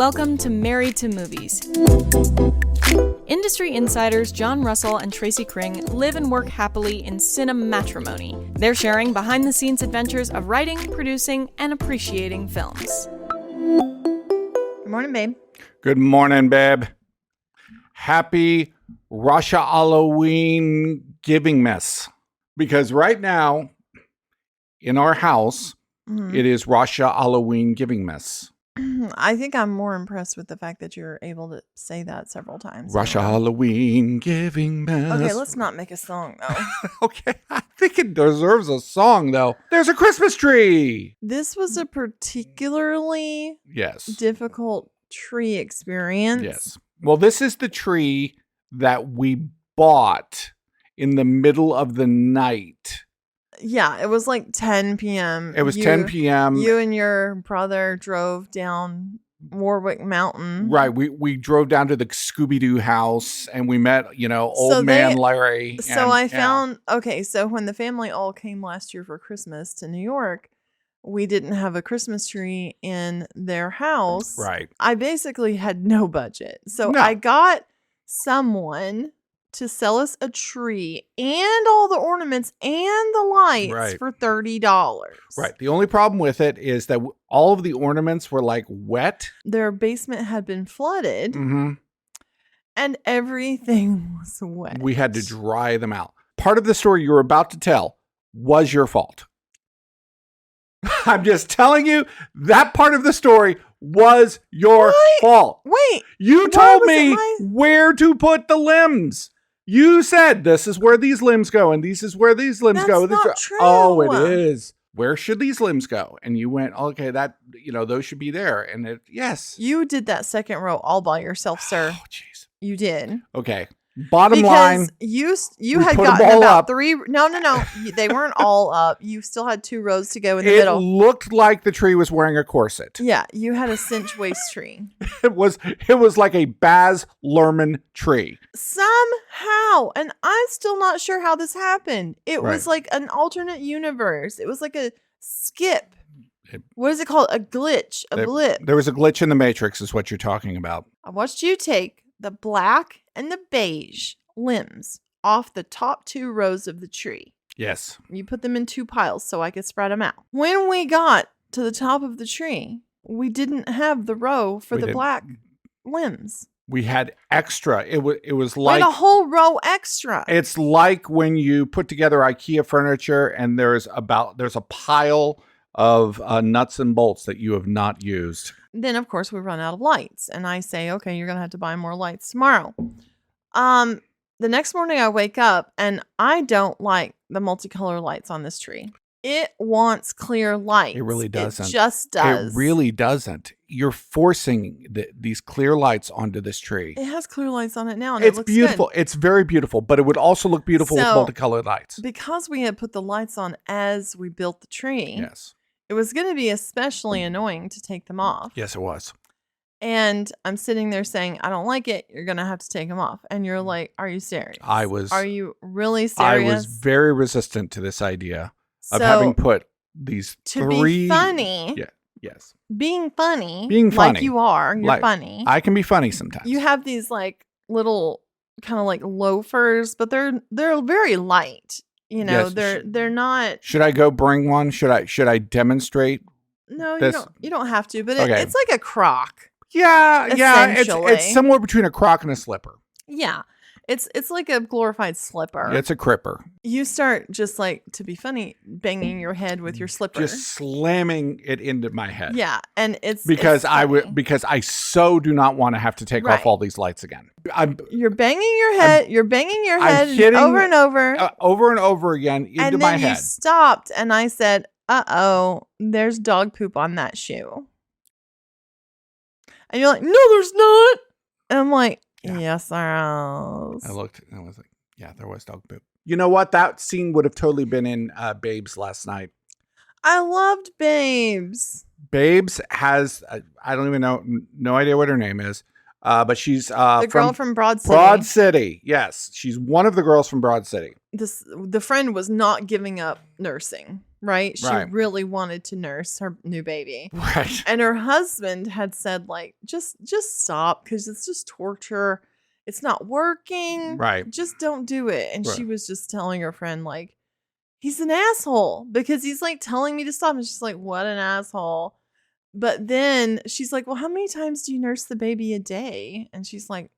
Welcome to Married to Movies. Industry insiders John Russell and Tracy Kring live and work happily in cinematrimony. They're sharing behind-the-scenes adventures of writing, producing, and appreciating films. Good morning, babe. Good morning, babe. Happy Rosh Halloween giving mess. Because right now, in our house, it is Rosh Halloween giving mess. I think I'm more impressed with the fact that you're able to say that several times. Rosh Halloween giving mess. Okay, let's not make a song, though. Okay, I think it deserves a song, though. There's a Christmas tree. This was a particularly difficult tree experience. Yes. Well, this is the tree that we bought in the middle of the night. Yeah, it was like 10 p.m. It was 10 p.m. You and your brother drove down Warwick Mountain. Right. We drove down to the Scooby-Doo house and we met, old man Larry. So I found, so when the family all came last year for Christmas to New York, we didn't have a Christmas tree in their house. Right. I basically had no budget. So I got someone to sell us a tree and all the ornaments and the lights for $30. Right. The only problem with it is that all of the ornaments were like wet. Their basement had been flooded and everything was wet. We had to dry them out. Part of the story you were about to tell was your fault. I'm just telling you that part of the story was your fault. Wait. You told me where to put the limbs. You said this is where these limbs go and this is where these limbs go. That's not true. Oh, it is. Where should these limbs go? And you went, okay, that, those should be there. And yes. You did that second row all by yourself, sir. Oh, jeez. You did. Okay. Bottom line. You had gotten about three. No. They weren't all up. You still had 2 rows to go in the middle. It looked like the tree was wearing a corset. Yeah. You had a cinch waist tree. It was like a Baz Luhrmann tree. Somehow. And I'm still not sure how this happened. It was like an alternate universe. It was like a skip. What is it called? A glitch. A blip. There was a glitch in the Matrix is what you're talking about. I watched you take the black and the beige limbs off the top 2 rows of the tree. Yes. You put them in 2 piles so I could spread them out. When we got to the top of the tree, we didn't have the row for the black limbs. We had extra. It was like a whole row extra. It's like when you put together IKEA furniture and there's a pile of nuts and bolts that you have not used. Then, of course, we run out of lights. And I say, okay, you're going to have to buy more lights tomorrow. The next morning I wake up and I don't like the multicolor lights on this tree. It wants clear lights. It really doesn't. It just does. It really doesn't. You're forcing these clear lights onto this tree. It has clear lights on it now and it's it looks beautiful. Good. It's very beautiful, but it would also look beautiful with multicolored lights. Because we had put the lights on as we built the tree. Yes. It was going to be especially annoying to take them off. Yes, it was. And I'm sitting there saying, I don't like it. You're going to have to take them off. And you're like, are you serious? Are you really serious? I was very resistant to this idea of having put these to 3... be funny. Yeah. Yes. Being funny. Like you are. You're funny. I can be funny sometimes. You have these like little kind of like loafers, but they're very light. Yes. They're not. Should I go bring one? Should I demonstrate? No, this? You don't have to. But it's like a croc. Yeah. It's somewhere between a croc and a slipper. Yeah, it's like a glorified slipper. It's a cripper. You start just like to be funny, banging your head with your slipper, just slamming it into my head. Yeah, and it's because I so do not want to have to take off all these lights again. You're banging your head. You're banging your head over and over again into and my then head. You stopped, and I said, "Uh-oh, there's dog poop on that shoe." And you're like, "No, there's not." And I'm like, "Yes, there is." I looked, and I was like, "Yeah, there was dog poop." You know what? That scene would have totally been in Babes last night. I loved Babes. Babes has I don't even know, no idea what her name is. But she's the girl from Broad City. Broad City, yes. She's one of the girls from Broad City. The friend was not giving up nursing. right? She Right. really wanted to nurse her new baby. Right. And her husband had said, like, just stop because it's just torture. It's not working. Right. Just don't do it. And Right. she was just telling her friend, like, he's an asshole because he's like telling me to stop. And she's like, what an asshole. But then she's like, well, how many times do you nurse the baby a day? And she's like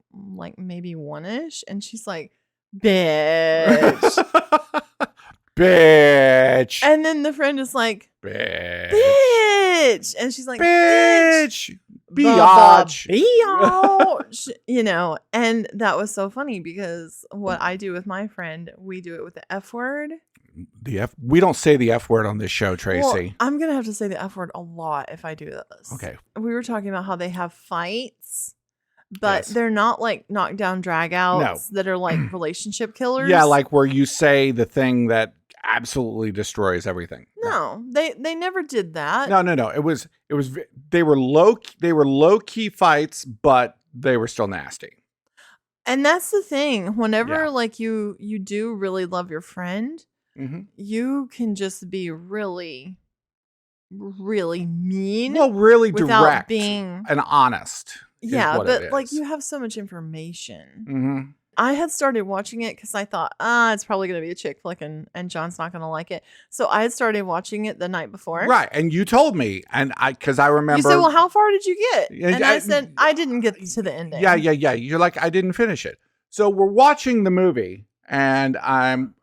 maybe one-ish. And she's like, bitch. Bitch. And then the friend is like, Bitch. bitch. And she's like, Bitch. Biatch. Biatch. You know, and that was so funny because what I do with my friend, we do it with the F word. We don't say the F word on this show, Tracy. Well, I'm going to have to say the F word a lot if I do this. Okay. We were talking about how they have fights, but Yes. they're not like knockdown drag-outs that are like relationship killers. Yeah, like where you say the thing that absolutely destroys everything. No, they never did that. No. It was they were low key fights, but they were still nasty. And that's the thing. Whenever Yeah. like you do really love your friend, Mm-hmm. you can just be really, really mean. Well, really without direct being and honest. is yeah, what it but like is. you have so much information. Mm-hmm. I had started watching it because I thought, it's probably going to be a chick flick and John's not going to like it. So I had started watching it the night before. Right, and you told me, and because I remember. You said, well, how far did you get? Yeah, And I said, I didn't get to the ending. Yeah. You're like, I didn't finish it. So we're watching the movie, and I'm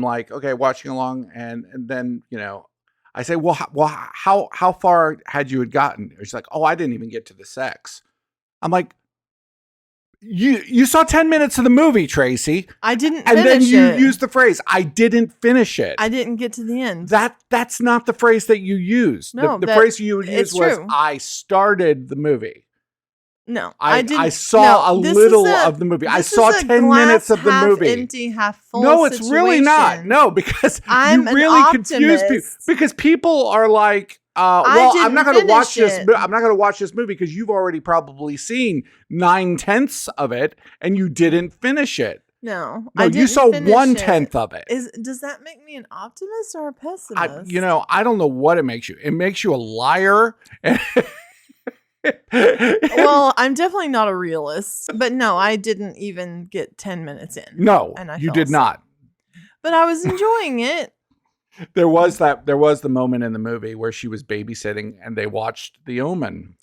like, okay, watching along, and then I say, well, how far had you gotten? She's like, oh, I didn't even get to the sex. I'm like, you saw 10 minutes of the movie, Tracy. I didn't and finish then you it. used the phrase, I didn't finish it. I didn't get to the end. That's not the phrase that you used. No, the phrase you would use it's was, true. I started the movie. No, I didn't. I saw no, a this little is of the movie. I this saw is a 10 glass minutes of the half movie. Empty, half full. No, it's really not. situation. No, because I'm you an really confuse people. optimist. Because people are like, well, I'm not going to watch finish this. it. I'm not going to watch this movie because you've already probably seen 9/10 of it and you didn't finish it. No, No, I you didn't saw finish 1/10 it. of it. Does that make me an optimist or a pessimist? I don't know what it makes you. It makes you a liar. Well, I'm definitely not a realist, but no, I didn't even get 10 minutes in. No, and I you fell did asleep. not. But I was enjoying it. There was the moment in the movie where she was babysitting and they watched The Omen.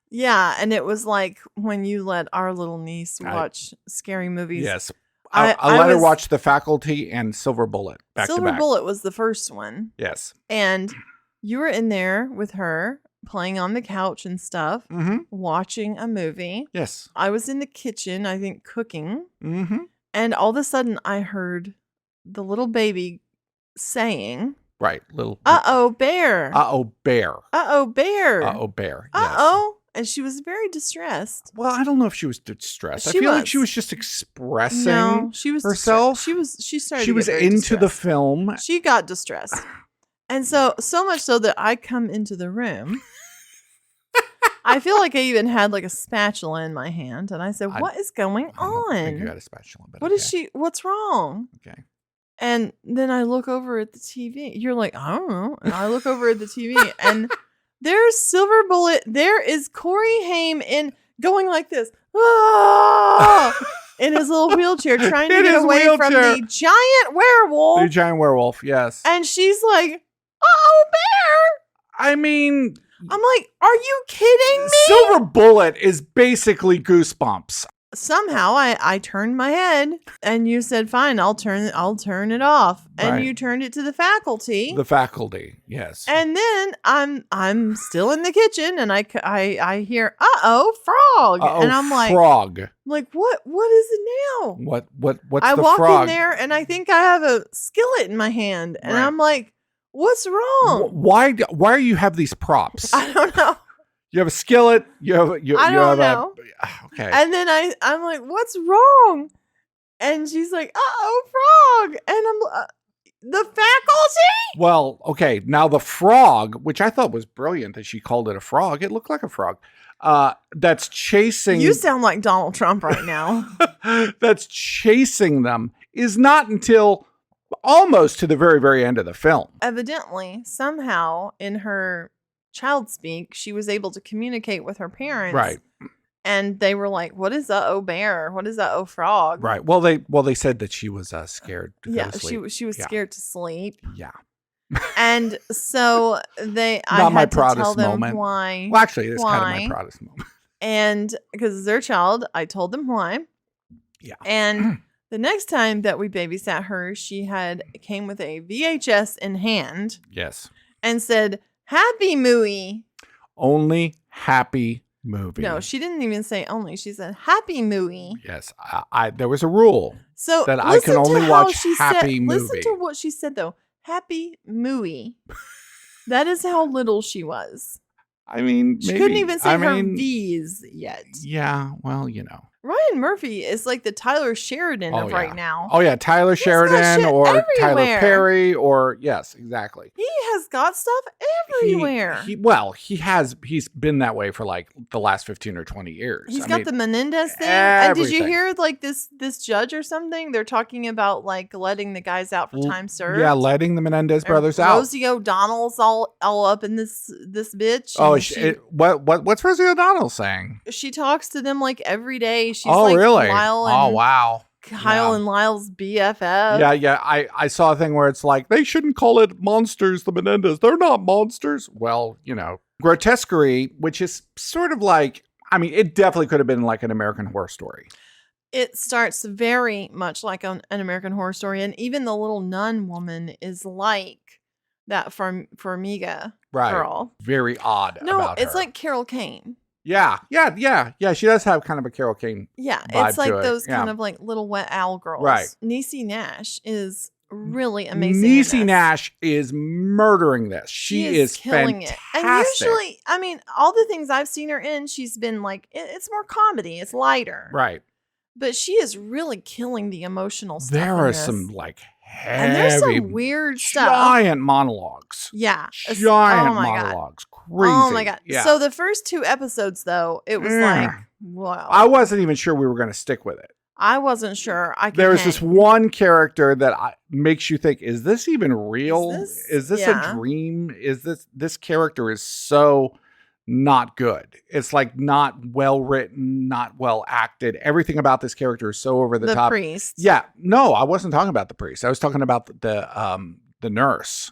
Yeah, and it was like when you let our little niece watch scary movies. Yes. I let her watch The Faculty and Silver Bullet back to back. Silver Bullet was the first one. Yes. And you were in there with her playing on the couch and stuff, watching a movie. Yes. I was in the kitchen, I think, cooking. Mm-hmm. And all of a sudden, I heard the little baby saying, Right. Little. uh-oh, bear. Uh-oh, bear. Uh-oh, bear. Uh-oh, bear. Yes. Uh-oh. And she was very distressed. Well, I don't know if she was distressed. I She feel like was. she was just expressing No, she was herself. She started. She to was get very into the distressed. film. She got distressed, and so much so that I come into the room. I feel like I even had like a spatula in my hand, and I said, "What is going I don't think you on? got a spatula, but What is she? What's wrong?" Okay. And then I look over at the TV. You're like, I don't know. And I look over at the TV, and there's Silver Bullet. There is Corey Haim going like this, in his little wheelchair, trying to In get his away from wheelchair. the giant werewolf. The giant werewolf, yes. And she's like, "Uh-oh, bear." I mean, I'm like, "Are you kidding me?" Silver Bullet is basically Goosebumps. Somehow I turned my head and you said, "Fine, I'll turn it off." And Right. you turned it to the faculty. The Faculty, yes. And then I'm still in the kitchen and I hear, "Uh-oh, frog." Uh-oh, and I'm like, frog. what is it now? What's I the walk frog? in there and I think I have a skillet in my hand and Right. I'm like, "What's wrong?" Why do you have these props? I don't know. You have a skillet. You have I don't know. Okay. And then I'm like, "What's wrong?" And she's like, "Uh-oh, frog." And I'm the faculty? Well, okay. Now the frog, which I thought was brilliant that she called it a frog. It looked like a frog. That's chasing. You sound like Donald Trump right now. That's chasing them is not until almost to the very, very end of the film. Evidently, somehow in her child speak, she was able to communicate with her parents. Right. And they were like, what is a bear? What is a frog? Right. Well, they said that she was scared to go to sleep. She was scared to sleep. Yeah. And so I Not my had to proudest tell them moment. why. Well, actually, it's kind of Why? my proudest moment. And because their child, I told them why. Yeah. And the next time that we babysat her, she came with a VHS in hand Yes. and said, "Happy Mooey." Only happy movie. No, she didn't even say only. She said, "Happy Mooey." Yes. There was a rule So that I can only watch happy Listen movie. to what she said though. Happy Mooey. That is how little she was. I mean, She maybe. couldn't even say her mean, V's yet. Yeah. Well, you know. Ryan Murphy is like the Tyler Sheridan of yeah. right now. Oh yeah, Tyler got Sheridan shit or Tyler everywhere. Perry or yes, exactly. He has got stuff everywhere. He's been that way for like the last 15 or 20 years. He's got the Menendez thing. And did you everything. hear like this judge or something? They're talking about like letting the guys out for time served. Yeah, letting the Menendez brothers out. Rosie O'Donnell's all up in this bitch. Oh, and what's Rosie O'Donnell saying? she talks to them like every day. She's Oh, like really? Lyle and, Oh, wow. Kyle Yeah. and Lyle's BFF. Yeah. I saw a thing where it's like, they shouldn't call it monsters, the Menendez. They're not monsters. Well, you know, grotesquerie, which is sort of like, I mean, it definitely could have been like an American Horror Story. It starts very much like an American Horror Story. And even the little nun woman is like that Formiga girl. Very odd. No, about it's her. like Carol Kane. Yeah. She does have kind of a Carol Kane. Yeah, vibe it's like to it. those Yeah. kind of like little wet owl girls. Right. Niecy Nash is really amazing. in Niecy this. Nash is murdering this. She is killing fantastic. it. And usually, I mean, all the things I've seen her in, she's been like, it's more comedy, it's lighter. Right. But she is really killing the emotional stuff. There in are this. some like and there's heavy, some weird stuff. giant monologues. Yeah. Giant oh my God. monologues. Crazy. Oh my God. Yeah. So the first 2 episodes, though, it was like, wow. I wasn't even sure we were going to stick with it. I wasn't sure. There was this one character that makes you think, is this even real? Is this yeah. a dream? Is this character is so not good. It's like not well written, not well acted. Everything about this character is so over the top. The priest. Yeah. No, I wasn't talking about the priest. I was talking about the nurse.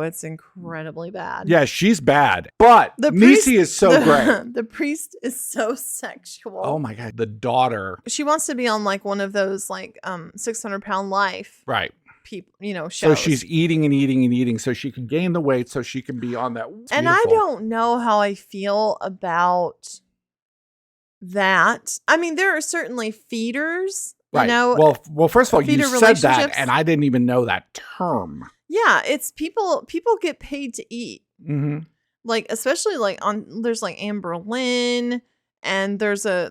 It's incredibly bad. Yeah, she's bad. But Niecy is so great. The priest is so sexual. Oh my God. The daughter. She wants to be on like one of those like 600-pound life. Right. People, shows. So she's eating and eating and eating so she can gain the weight so she can be on that. And I don't know how I feel about that. I mean, there are certainly feeders. Right. You know, well, first of all, you feeder said that, relationships. and I didn't even know that term. Yeah, it's people get paid to eat. Mm-hmm. Like, especially like there's like Amber Lynn, and there's a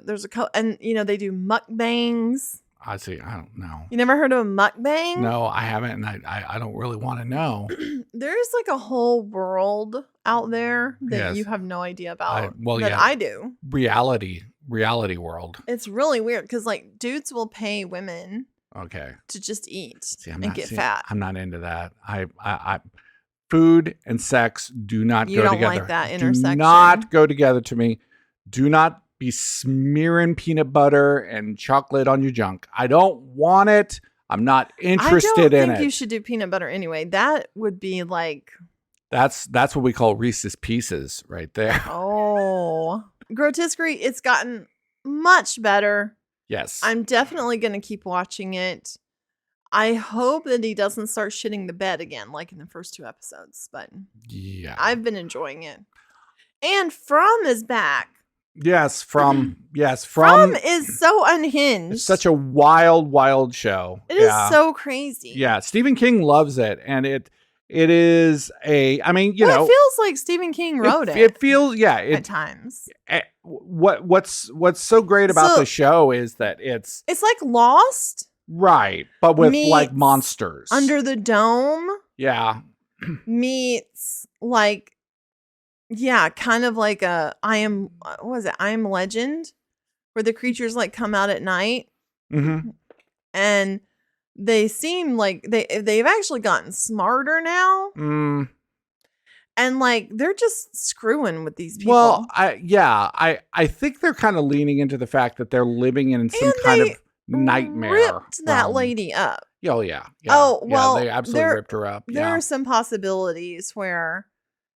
and they do mukbangs. I see. I don't know. You never heard of a mukbang? No, I haven't, and I don't really want to know. There's like a whole world out there that Yes. you have no idea about. yeah. I do. Reality world. It's really weird because like dudes will pay women Okay. to just eat Get fat. I'm not into that. I food and sex do not You go don't together. like that Do intersection. not go together to me. Do not be smearing peanut butter and chocolate on your junk. I don't want it. I'm not interested in it. I don't think you should do peanut butter anyway. That would be like That's what we call Reese's Pieces right there. oh, grotesquerie. It's gotten much better. Yes. I'm definitely going to keep watching it. I hope that he doesn't start shitting the bed again, like in the first 2 episodes. But yeah, I've been enjoying it. And From is back. Yes, From is so unhinged. It's such a wild show. It is so crazy. Yeah, Stephen King loves it, and it is a. I mean, it feels like Stephen King wrote it. It feels at times. What's so great about the show is that it's like Lost, right? But with like monsters Under the Dome. Yeah, meets like. Yeah, kind of like I Am Legend, where the creatures like come out at night. Mm-hmm. And they seem like they've actually gotten smarter now. Mm. And like they're just screwing with these people. Well, I think they're kind of leaning into the fact that they're living in some kind of nightmare. Ripped that realm. lady up. Oh yeah. Oh, well, they absolutely ripped her up. There Yeah. are some possibilities where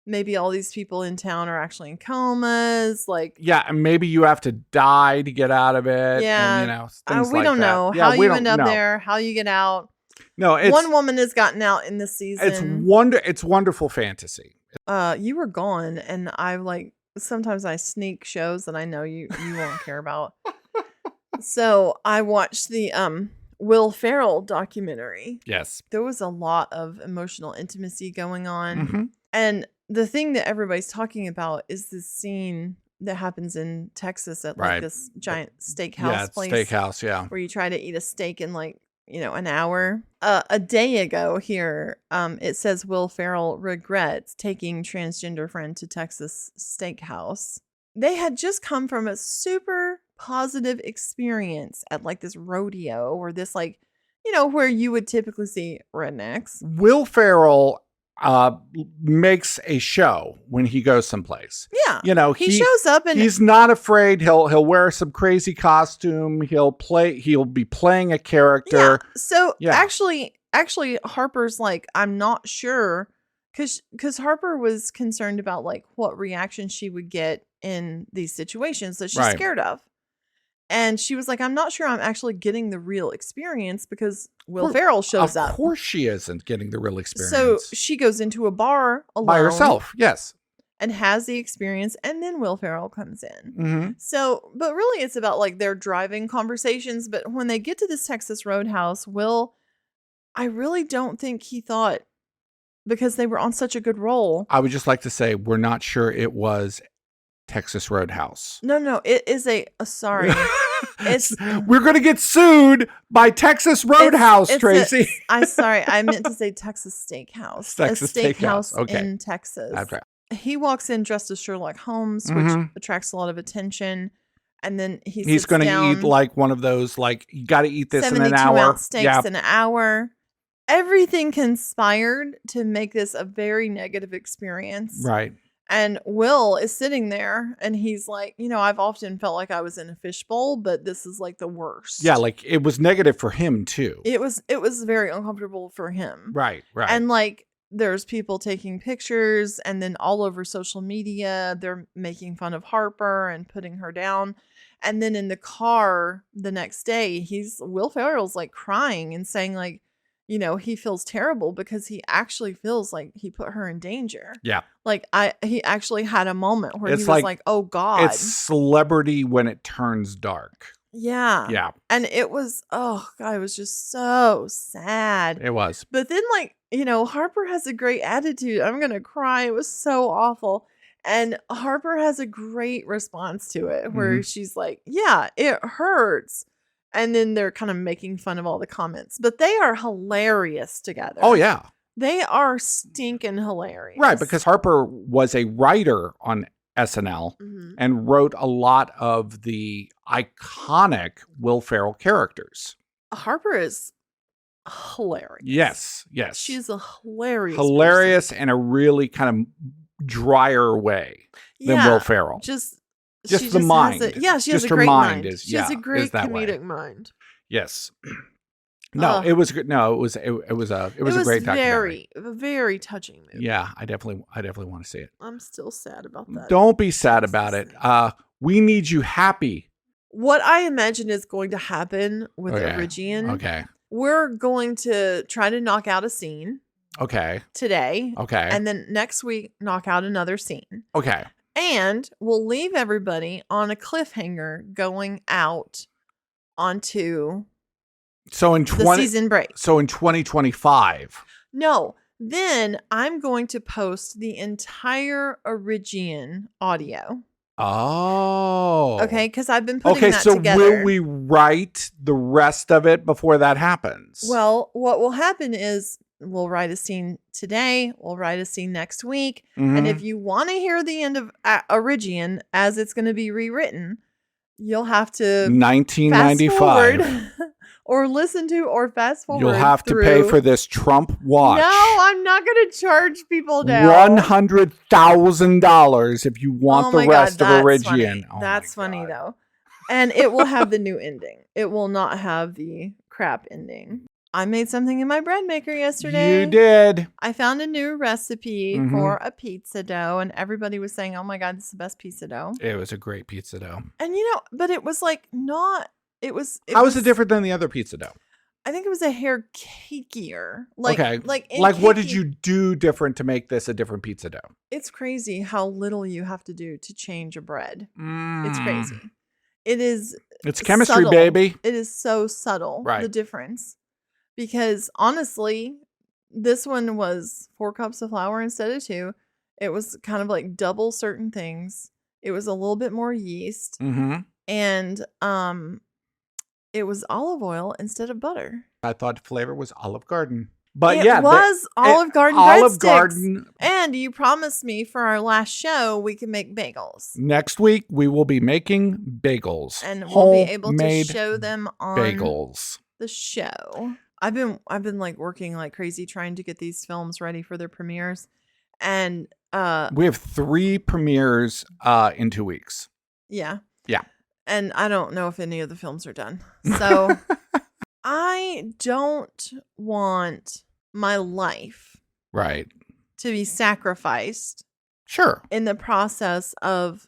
maybe all these people in town are actually in comas. Like, yeah, and maybe you have to die to get out of it. Yeah. And, things we like don't that. know Yeah, how we you don't end up know. there, how you get out. No, One woman has gotten out in this season. It's wonderful fantasy. You were gone, and I like sometimes I sneak shows that I know you won't care about. So I watched the Will Ferrell documentary. Yes. There was a lot of emotional intimacy going on. Mm-hmm. And the thing that everybody's talking about is this scene that happens in Texas at like this giant steakhouse place. Steakhouse, yeah. Where you try to eat a steak in like, an hour. A day ago here, it says Will Ferrell regrets taking transgender friend to Texas steakhouse. They had just come from a super positive experience at like this rodeo or this like, where you would typically see rednecks. Will Ferrell makes a show when he goes someplace. Yeah. He shows up and he's not afraid. He'll wear some crazy costume. He'll be playing a character. Yeah. So actually Harper's like, I'm not sure because Harper was concerned about like what reaction she would get in these situations that she's scared of. And she was like, I'm not sure I'm actually getting the real experience because Will Ferrell shows up. Of course she isn't getting the real experience. So she goes into a bar alone. By herself, yes. And has the experience. And then Will Ferrell comes in. Mm-hmm. So, but really it's about like their driving conversations. But when they get to this Texas Roadhouse, Will, I really don't think he thought, because they were on such a good roll. I would just like to say, we're not sure it was Texas Roadhouse. No, it is sorry. We're going to get sued by Texas Roadhouse, Tracy. I meant to say Texas Steakhouse. Texas Steakhouse. Okay. In Texas. That's right. He walks in dressed as Sherlock Holmes, which attracts a lot of attention. And then he's going to eat like one of those, like, you got to eat this in an hour. 72-ounce steaks in an hour. Everything conspired to make this a very negative experience. Right. And Will is sitting there and he's like, I've often felt like I was in a fishbowl, but this is like the worst. Yeah, like it was negative for him too. It was very uncomfortable for him. Right. And like there's people taking pictures and then all over social media, they're making fun of Harper and putting her down. And then in the car the next day, Will Ferrell's like crying and saying like, he feels terrible because he actually feels like he put her in danger. Yeah. Like he actually had a moment where it's he was like, oh God. It's celebrity when it turns dark. Yeah. Yeah. And it was, oh God, it was just so sad. It was. But then like, Harper has a great attitude. I'm going to cry. It was so awful. And Harper has a great response to it where she's like, yeah, it hurts. And then they're kind of making fun of all the comments. But they are hilarious together. Oh, yeah. They are stinking hilarious. Right, because Harper was a writer on SNL and wrote a lot of the iconic Will Ferrell characters. Harper is hilarious. Yes. She's a hilarious person. In a really kind of drier way than Will Ferrell. Just the mind. She has a great mind. She has a great comedic mind. Yes. No, it was good. No, it was a great documentary. Very, very touching movie. Yeah, I definitely want to see it. I'm still sad about that. Don't be sad about it. We need you happy. What I imagine is going to happen with Origian. Okay. We're going to try to knock out a scene. Okay. Today. Okay. And then next week, knock out another scene. Okay. And we'll leave everybody on a cliffhanger going out onto the season break. So in 2025. No. Then I'm going to post the entire Origian audio. Oh. Okay, because I've been putting that together. Okay, so will we write the rest of it before that happens? Well, what will happen is we'll write a scene today. We'll write a scene next week. And if you want to hear the end of Origian as it's going to be rewritten, You'll have to 1995. fast forward or listen to or fast forward. You'll have to pay for this Trump watch. No, I'm not going to charge people now. $100,000 if you want the rest of Origian. Oh, that's funny though. And it will have the new ending. It will not have the crap ending. I made something in my bread maker yesterday. You did. I found a new recipe for a pizza dough, and everybody was saying, "Oh my God, this is the best pizza dough." It was a great pizza dough. And but it was like not. It was. How was it different than the other pizza dough? I think it was a hair cakier. Like what did you do different to make this a different pizza dough? It's crazy how little you have to do to change a bread. It's crazy. It is. It's chemistry, subtle. baby. It is so subtle. Right. The difference. Because honestly, this one was 4 cups of flour instead of 2. It was kind of like double certain things. It was a little bit more yeast. And it was olive oil instead of butter. I thought flavor was Olive Garden. But it was Olive Garden Olive breadsticks. Garden. And you promised me for our last show we can make bagels. Next week we will be making bagels. And we'll be able to show them on bagels. The show. I've been like working like crazy trying to get these films ready for their premieres. And we have 3 premieres in 2 weeks. Yeah. Yeah. And I don't know if any of the films are done. So I don't want my life to be sacrificed. Sure. In the process of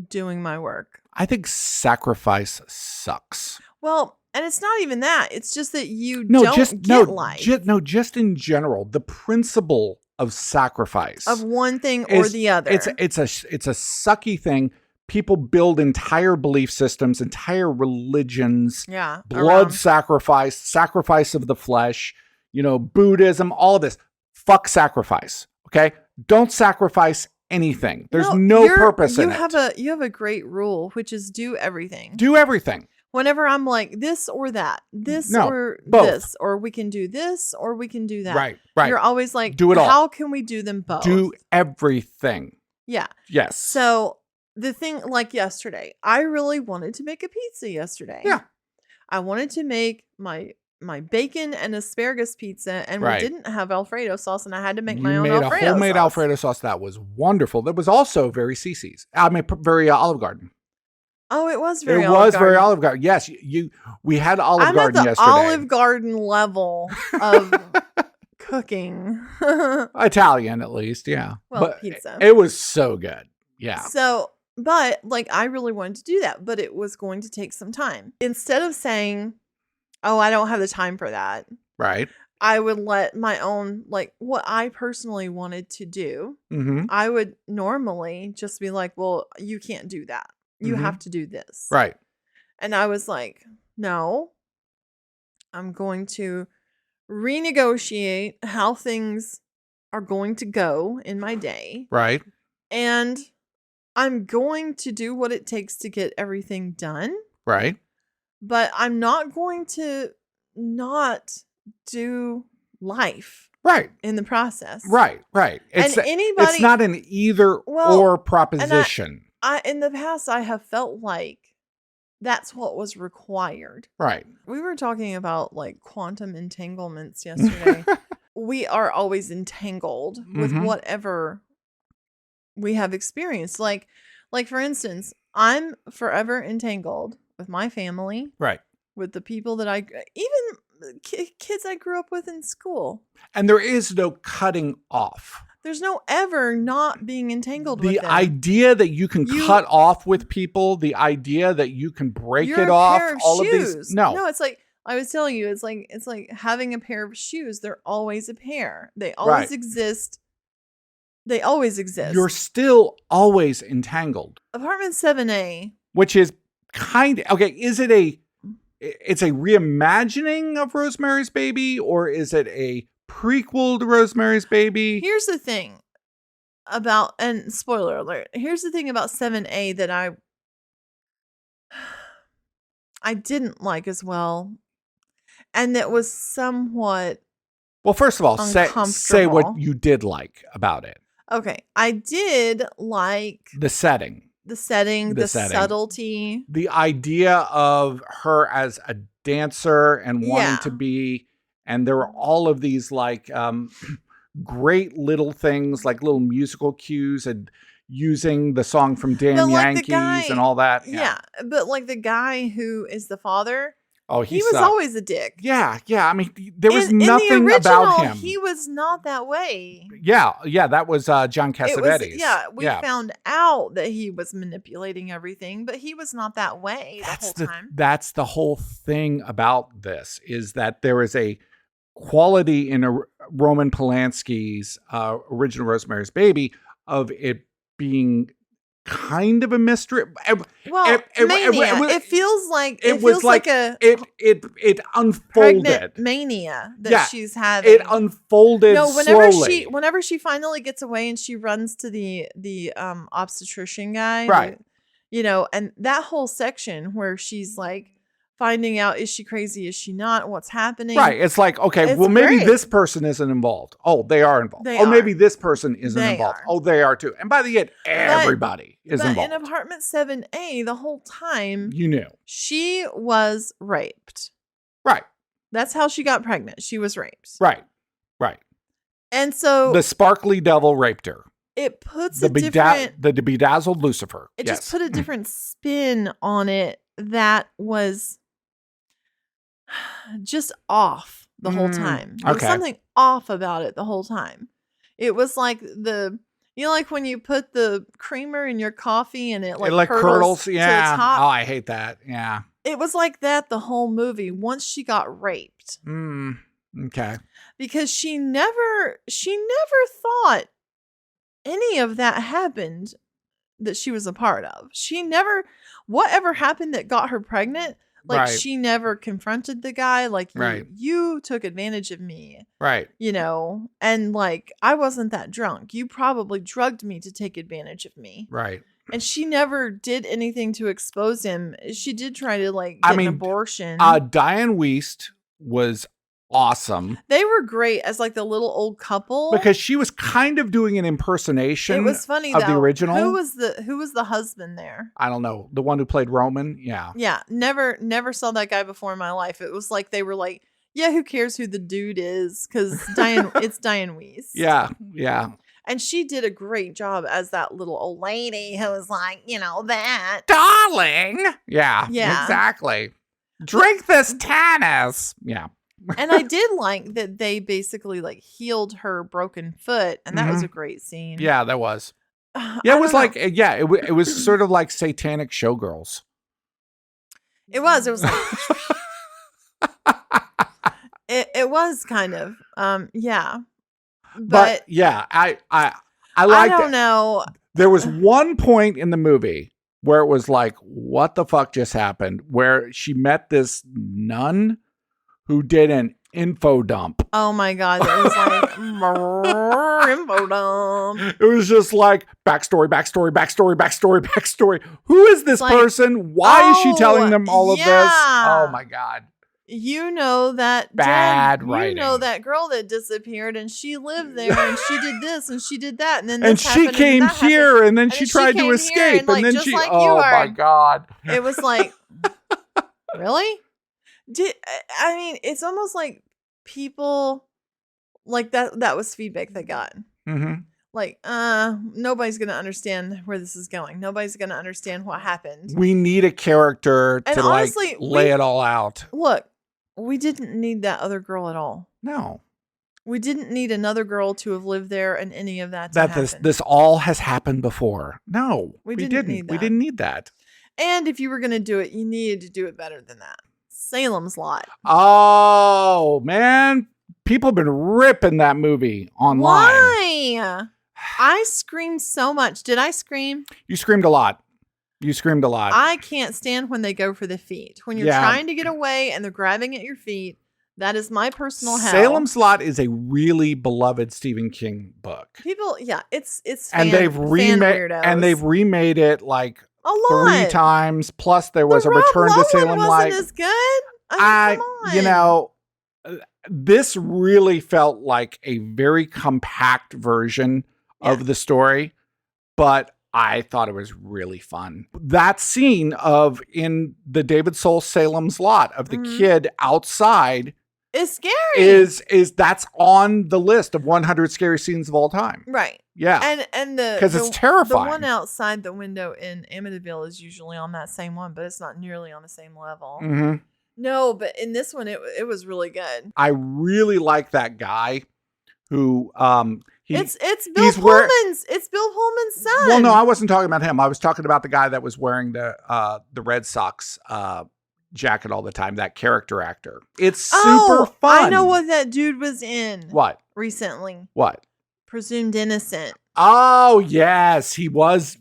doing my work. I think sacrifice sucks. Well, and it's not even that. It's just that you don't get life. Just in general, the principle of sacrifice of one thing or the other. It's a sucky thing. People build entire belief systems, entire religions. Yeah, blood sacrifice of the flesh. Buddhism, all this. Fuck sacrifice. Okay, don't sacrifice anything. There's no purpose in it. You have a great rule, which is do everything. Do everything. Whenever I'm like this or that, or both. this, or we can do this, or we can do that. Right. You're always like, do it all. How can we do them both? Do everything. Yeah. Yes. So the thing, like yesterday, I really wanted to make a pizza yesterday. Yeah. I wanted to make my bacon and asparagus pizza, and we didn't have Alfredo sauce, and I had to make my own Alfredo sauce. You made a homemade Alfredo sauce. That was wonderful. That was also very Cece's. Very Olive Garden. Oh, it was very Olive Garden. Very Olive Garden. Yes, we had Olive Garden yesterday. Olive Garden level of cooking. Italian, at least, yeah. Well, but pizza. It was so good. Yeah. So, but I really wanted to do that, but it was going to take some time. Instead of saying, "Oh, I don't have the time for that." Right. I would let my own, what I personally wanted to do. Mm-hmm. I would normally just be like, "Well, you can't do that. You have to do this." Right. And I was like, no, I'm going to renegotiate how things are going to go in my day. Right. And I'm going to do what it takes to get everything done. Right. But I'm not going to not do life. Right. In the process. Right. It's not an either or proposition. In the past, I have felt like that's what was required. Right. We were talking about quantum entanglements yesterday. We are always entangled with whatever we have experienced. Like for instance, I'm forever entangled with my family. Right. With the people that even kids I grew up with in school. And there is no cutting off. There's no ever not being entangled with them. The idea that you can cut off with people, the idea that you can break it off, all of these. No, it's like I was telling you, it's like having a pair of shoes. They're always a pair. They always exist. They always exist. You're still always entangled. Apartment 7A, which is is it it's a reimagining of Rosemary's Baby, or is it a prequel to Rosemary's Baby? Here's the thing about, and spoiler alert, here's the thing about 7A that I didn't like as well, and that was somewhat first of all, say what you did like about it. Okay, I did like the setting. the setting, the setting. subtlety. The idea of her as a dancer and wanting to be, and there were all of these like great little things, like little musical cues and using the song from Damn Yankees and all that. Yeah. But like the guy who is the father, he was sucked. always a dick. Yeah. I mean, there was in nothing the original, about him. He was not that way. Yeah, that was John Cassavetes. We found out that he was manipulating everything, but he was not that way the whole time. That's the whole thing about this, is that there is a quality in Roman Polanski's original Rosemary's Baby of it being kind of a mystery. Well, it feels like it unfolded mania that she's having. It unfolded slowly. Whenever she finally gets away and she runs to the obstetrician guy, right? And that whole section where she's like finding out, is she crazy? Is she not? What's happening? Right. It's like, okay, well, maybe this person isn't involved. Oh, they are involved. Maybe this person isn't involved. Oh, they are too. And by the end, everybody is involved. In apartment 7A, the whole time, you knew she was raped. Right. That's how she got pregnant. She was raped. Right. And so the sparkly devil raped her. It puts the bedazzled Lucifer. It just put a different spin on it that was just off the whole time. There was something off about it the whole time. It was like like when you put the creamer in your coffee and it curdles to the top. Oh, I hate that. Yeah. It was like that the whole movie once she got raped. Okay. Because she never thought any of that happened that she was a part of. Whatever happened that got her pregnant, she never confronted the guy. Like, you took advantage of me. Right. And like, I wasn't that drunk. You probably drugged me to take advantage of me. Right. And she never did anything to expose him. She did try to get an abortion. Diane Wiest was awesome. They were great as like the little old couple because she was kind of doing an impersonation. It was funny of the original. Who was the husband there? I don't know. The one who played Roman. Yeah. Yeah. Never saw that guy before in my life. It was like they were like, yeah, who cares who the dude is? Because it's Diane Wiest. Yeah. And she did a great job as that little old lady who was like, that darling. Yeah. Exactly. Drink this Tannis. Yeah. And I did like that they basically like healed her broken foot, and that was a great scene. Yeah, that was. Yeah, it was like it was sort of like satanic showgirls. It was like it was kind of yeah. But yeah, I liked I don't know. There was one point in the movie where it was like, what the fuck just happened? Where she met this nun who did an info dump. Oh my God. That was like info dump. It was just like backstory. Who is this person? Why is she telling them all of this? Oh my God. That bad writing. That girl that disappeared and she lived there and she did this and she did that. And then this she came here and then she tried to escape. And then she, oh my God. It was like, really? I mean, it's almost like people like that was feedback they got. Mm-hmm. Like, nobody's going to understand where this is going. Nobody's going to understand what happened. We need a character to honestly, lay it all out. Look, we didn't need that other girl at all. No. We didn't need another girl to have lived there and any of that to happen. This all has happened before. No, we didn't need that. We didn't need that. And if you were going to do it, you needed to do it better than that. Salem's Lot. Oh, man. People have been ripping that movie online. Why? I screamed so much. Did I scream? You screamed a lot. I can't stand when they go for the feet. When you're trying to get away and they're grabbing at your feet. That is my personal hell. Salem's Lot is a really beloved Stephen King book. People, it's and they've remade it like a lot. 3 times. Plus, there was a Return to Salem Lot. Wasn't as good. I mean, come on. This really felt like a very compact version of the story, but I thought it was really fun. That scene of in the David Soul Salem's lot of the kid outside It's scary. is that's on the list of 100 scary scenes of all time. Right. Yeah. And the because it's terrifying. The one outside the window in Amityville is usually on that same one, but it's not nearly on the same level. Mm-hmm. No, but in this one, it was really good. I really like that guy who It's Bill Pullman's. It's Bill Pullman's son. Well, no, I wasn't talking about him. I was talking about the guy that was wearing the Red Sox jacket all the time. That character actor. It's super fun. I know what that dude was in. What recently? What? Presumed Innocent. Oh yes, he was.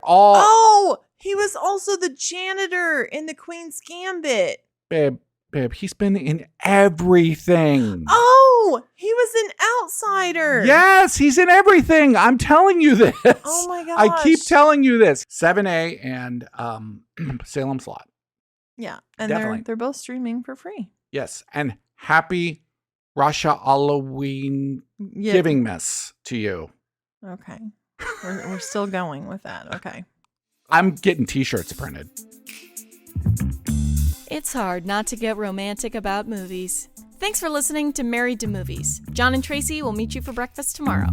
He was also the janitor in The Queen's Gambit. Babe, he's been in everything. Oh, he was an outsider. Yes, he's in everything. I'm telling you this. Oh my gosh. I keep telling you this. 7A and Salem Slot. Yeah, and Definitely. they're both streaming for free. Yes, and happy Russia Halloween giving miss to you. Okay, we're still going with that. Okay, I'm getting T-shirts printed. It's hard not to get romantic about movies. Thanks for listening to Married to Movies. Jon and Tracy will meet you for breakfast tomorrow.